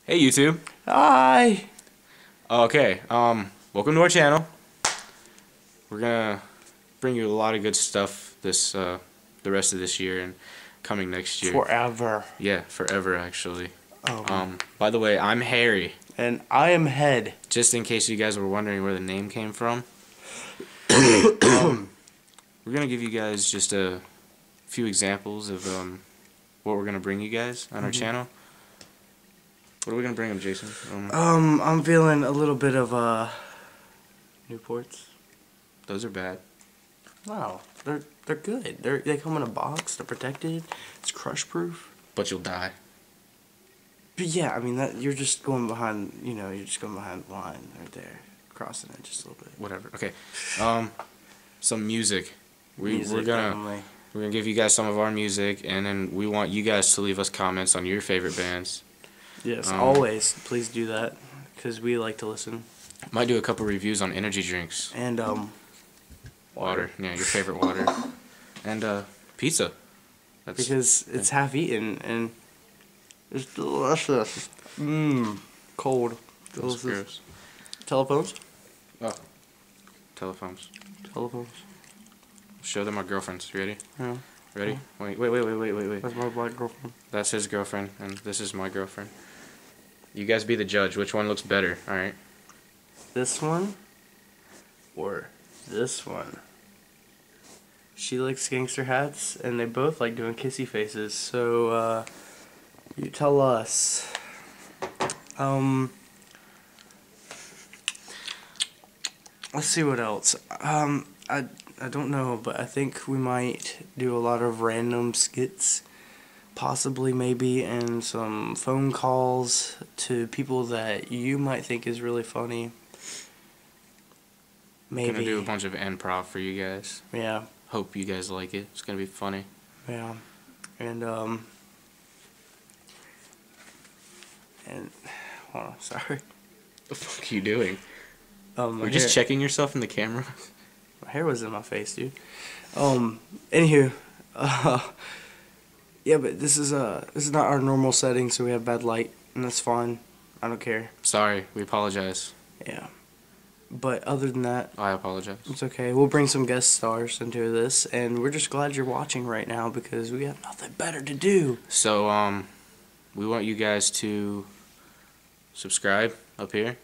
Hey YouTube. Hi. Okay, welcome to our channel. We're gonna bring you a lot of good stuff the rest of this year and coming next year. Forever. Yeah, forever actually. Um, By the way, I'm Harry. and I am Head. Just in case you guys were wondering where the name came from. We're gonna give you guys just a few examples of what we're gonna bring you guys on our channel. What are we gonna bring them, Jason? I'm feeling a little bit of Newports. Those are bad. No, they're good. They come in a box. They're protected. It's crush proof. But you'll die. But yeah, I mean that you're just going behind. You're just going behind the line right there, crossing it just a little bit. Whatever. Okay. Some music. Music We're gonna only. give you guys some of our music, and then we want you guys to leave us comments on your favorite bands. Yes, always. Please do that, because we like to listen. Might do a couple reviews on energy drinks. And Water. Yeah, your favorite water. And pizza. because it's half eaten and it's delicious. Cold. That's Delicious. gross. Telephones? Oh. Telephones. Telephones. Show them our girlfriends. You ready? Yeah. Ready? Wait. That's my black girlfriend. That's his girlfriend, and this is my girlfriend. You guys be the judge. Which one looks better? All right. This one or this one? She likes gangster hats, and they both like doing kissy faces. So, you tell us. Let's see what else. I don't know, but I think we might do a lot of random skits, possibly maybe, and some phone calls to people that you might think is really funny. Maybe. Gonna do a bunch of improv for you guys. Yeah. Hope you guys like it. It's gonna be funny. Yeah. And hold on, sorry. What the fuck are you doing? My You're just hair- checking yourself in the camera? My hair was in my face, dude. Anywho, yeah, but this is not our normal setting, so we have bad light, and that's fine. I don't care. Sorry, we apologize. Yeah. But other than that, I apologize. it's okay. We'll bring some guest stars into this, and we're just glad you're watching right now because we have nothing better to do. So, we want you guys to subscribe up here.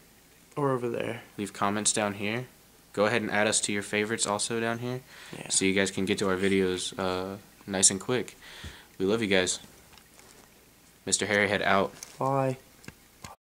Or over there. Leave comments down here. Go ahead and add us to your favorites also down here. Yeah. So you guys can get to our videos nice and quick. We love you guys. Mr. Harryhead out. Bye.